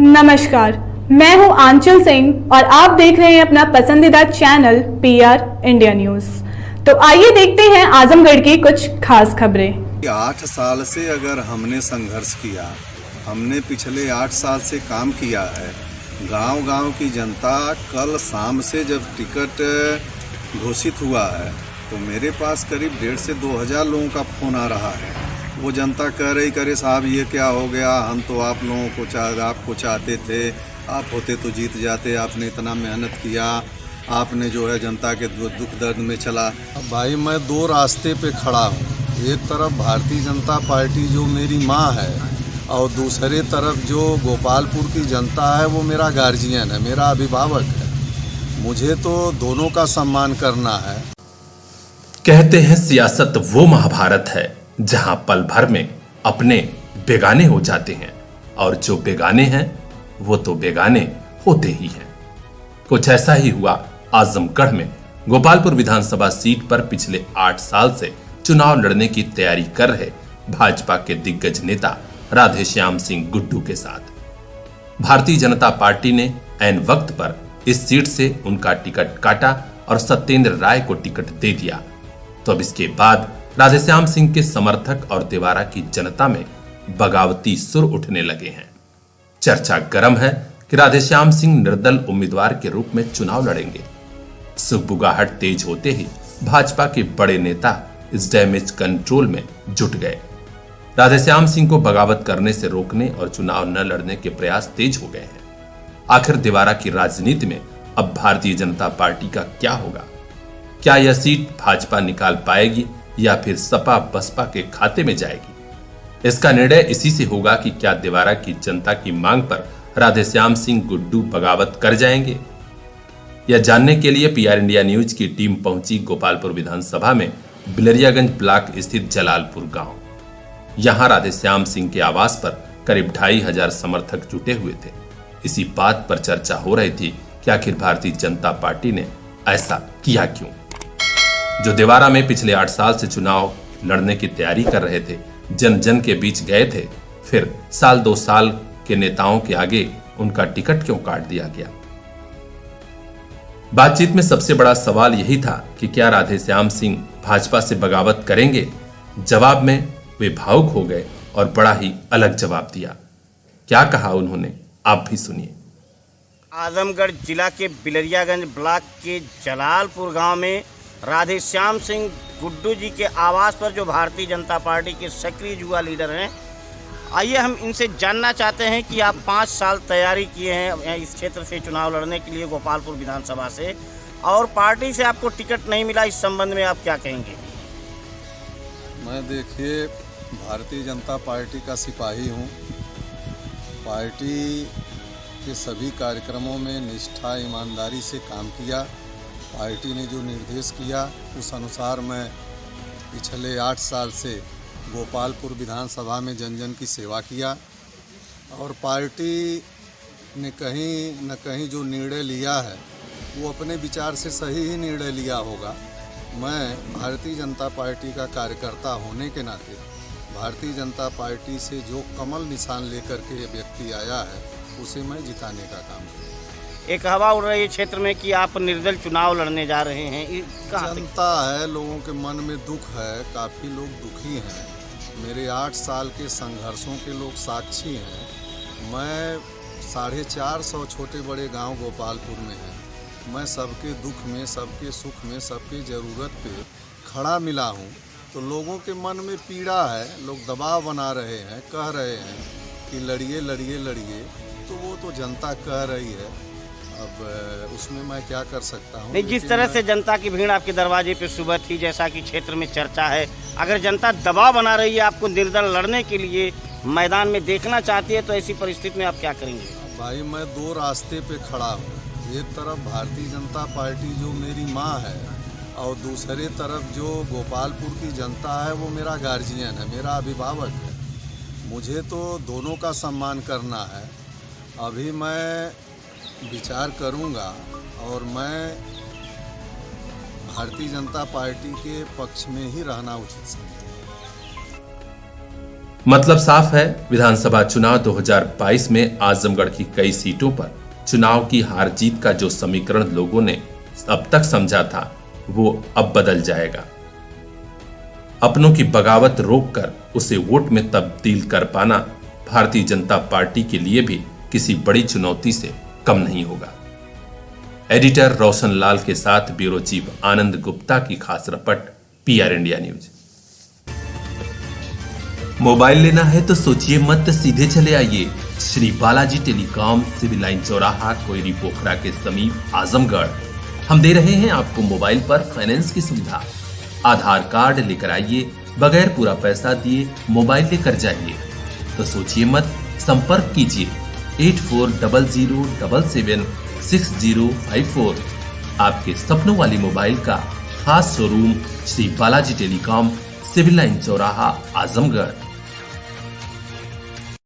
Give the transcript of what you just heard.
नमस्कार, मैं हूं आंचल सिंह और आप देख रहे हैं अपना पसंदीदा चैनल पीआर इंडिया न्यूज। तो आइए देखते हैं आजमगढ़ की कुछ खास खबरें। 8 साल से अगर हमने संघर्ष किया, हमने पिछले 8 साल से काम किया है। गांव-गांव की जनता कल शाम से जब टिकट घोषित हुआ है तो मेरे पास करीब 1,500 से 2,000 लोगों का फ़ोन आ रहा है। वो जनता कह रही करे साहब ये क्या हो गया, हम तो आप लोगों को आपको चाहते थे, आप होते तो जीत जाते, आपने इतना मेहनत किया, आपने जो है जनता के दुख दर्द में चला। भाई मैं दो रास्ते पे खड़ा हूँ, एक तरफ भारतीय जनता पार्टी जो मेरी माँ है और दूसरे तरफ जो गोपालपुर की जनता है वो मेरा गार्जियन है, मेरा अभिभावक है। मुझे तो दोनों का सम्मान करना है। कहते हैं सियासत वो महाभारत है जहां पल भर में अपने बेगाने हो जाते हैं और जो बेगाने हैं वो तो बेगाने होते ही हैं। कुछ ऐसा ही हुआ आजमगढ़ में गोपालपुर विधानसभा सीट पर पिछले 8 साल से चुनाव लड़ने की तैयारी कर रहे भाजपा के दिग्गज नेता राधेश्याम सिंह गुड्डू के साथ भारतीय जनता पार्टी ने ऐन वक्त पर इस सीट से उनका टिकट काटा और सत्येंद्र राय को टिकट दे दिया। तो अब इसके बाद राधेश्याम सिंह के समर्थक और देवारा की जनता में बगावती सुर उठने लगे हैं। चर्चा गर्म है कि राधेश्याम सिंह निर्दल उम्मीदवार के रूप में चुनाव लड़ेंगे। सुगबुगाहट तेज होते ही भाजपा के बड़े नेता इस डैमेज कंट्रोल में जुट गए। राधेश्याम सिंह को बगावत करने से रोकने और चुनाव न लड़ने के प्रयास तेज हो गए हैं। आखिर देवारा की राजनीति में अब भारतीय जनता पार्टी का क्या होगा? क्या यह सीट भाजपा निकाल पाएगी या फिर सपा बसपा के खाते में जाएगी? इसका निर्णय इसी से होगा कि क्या देवारा की जनता की मांग पर राधेश्याम सिंह गुड्डू बगावत कर जाएंगे। यह जानने के लिए पीआर इंडिया न्यूज की टीम पहुंची गोपालपुर विधानसभा में बिलरियागंज ब्लॉक स्थित जलालपुर गांव। यहां राधेश्याम सिंह के आवास पर करीब 2,500 समर्थक जुटे हुए थे। इसी बात पर चर्चा हो रही थी कि आखिर भारतीय जनता पार्टी ने ऐसा किया क्यों। जो देवारा में पिछले 8 साल से चुनाव लड़ने की तैयारी कर रहे थे, जन जन के बीच गए थे, फिर साल 2 साल के नेताओं के आगे उनका टिकट क्यों काट दिया गया? बातचीत में सबसे बड़ा सवाल यही था कि क्या राधेश्याम सिंह भाजपा से बगावत करेंगे। जवाब में वे भावुक हो गए और बड़ा ही अलग जवाब दिया। क्या कहा उन्होंने, आप भी सुनिए। आजमगढ़ जिला के बिलरियागंज ब्लॉक के जलालपुर गांव में राधेश्याम सिंह गुड्डू जी के आवास पर जो भारतीय जनता पार्टी के सक्रिय युवा लीडर हैं, आइए हम इनसे जानना चाहते हैं कि आप 5 साल तैयारी किए हैं इस क्षेत्र से चुनाव लड़ने के लिए गोपालपुर विधानसभा से, और पार्टी से आपको टिकट नहीं मिला, इस संबंध में आप क्या कहेंगे? मैं देखिए भारतीय जनता पार्टी का सिपाही हूँ। पार्टी के सभी कार्यक्रमों में निष्ठा ईमानदारी से काम किया। पार्टी ने जो निर्देश किया उस अनुसार मैं पिछले 8 साल से गोपालपुर विधानसभा में जन जन की सेवा किया और पार्टी ने कहीं न कहीं जो निर्णय लिया है वो अपने विचार से सही ही निर्णय लिया होगा। मैं भारतीय जनता पार्टी का कार्यकर्ता होने के नाते भारतीय जनता पार्टी से जो कमल निशान लेकर के व्यक्ति आया है उसे मैं जिताने का काम करूँ। एक हवा उड़ रही है क्षेत्र में कि आप निर्दल चुनाव लड़ने जा रहे हैं, जनता है, लोगों के मन में दुख है, काफ़ी लोग दुखी हैं। मेरे 8 साल के संघर्षों के लोग साक्षी हैं। मैं 450 छोटे बड़े गांव गोपालपुर में हैं। मैं सबके दुख में, सबके सुख में, सबकी ज़रूरत पे खड़ा मिला हूं। तो लोगों के मन में पीड़ा है, लोग दबाव बना रहे हैं, कह रहे हैं कि लड़िए लड़िए लड़िए, तो वो तो जनता कह रही है। अब उसमें मैं क्या कर सकता हूँ? नहीं, जिस तरह से जनता की भीड़ आपके दरवाजे पे सुबह थी, जैसा कि क्षेत्र में चर्चा है, अगर जनता दबाव बना रही है आपको निर्दल लड़ने के लिए, मैदान में देखना चाहती है, तो ऐसी परिस्थिति में आप क्या करेंगे? भाई मैं दो रास्ते पे खड़ा हूँ, एक तरफ भारतीय जनता पार्टी जो मेरी माँ है और दूसरे तरफ जो गोपालपुर की जनता है वो मेरा गार्जियन है, मेरा अभिभावक है। मुझे तो दोनों का सम्मान करना है। अभी मैं विचार करूंगा और मैं भारतीय जनता पार्टी के पक्ष में ही रहना उचित समझूंगा। मतलब साफ है, विधानसभा चुनाव 2022 में आजमगढ़ की कई सीटों पर चुनाव की हार जीत का जो समीकरण लोगों ने अब तक समझा था वो अब बदल जाएगा। अपनों की बगावत रोककर उसे वोट में तब्दील कर पाना भारतीय जनता पार्टी के लिए भी किसी बड़ी चुनौती से कम नहीं होगा। एडिटर रोशन लाल के साथ ब्यूरो चीफ आनंद गुप्ता की खास report, PR India news. Mobile लेना है तो सोचिए मत, सीधे चले आइए Shri Balaji telecom, civil line चौराहा, कोयरी पोखरा के समीप, आजमगढ़। हम दे रहे हैं आपको मोबाइल पर फाइनेंस की सुविधा। आधार कार्ड लेकर आइए, बगैर पूरा पैसा दिए मोबाइल लेकर जाइए। तो सोचिए मत, संपर्क कीजिए 8400776054। आपके सपनों वाली मोबाइल का खास showroom Shri Balaji telecom, civil line चौराहा, आजमगढ़।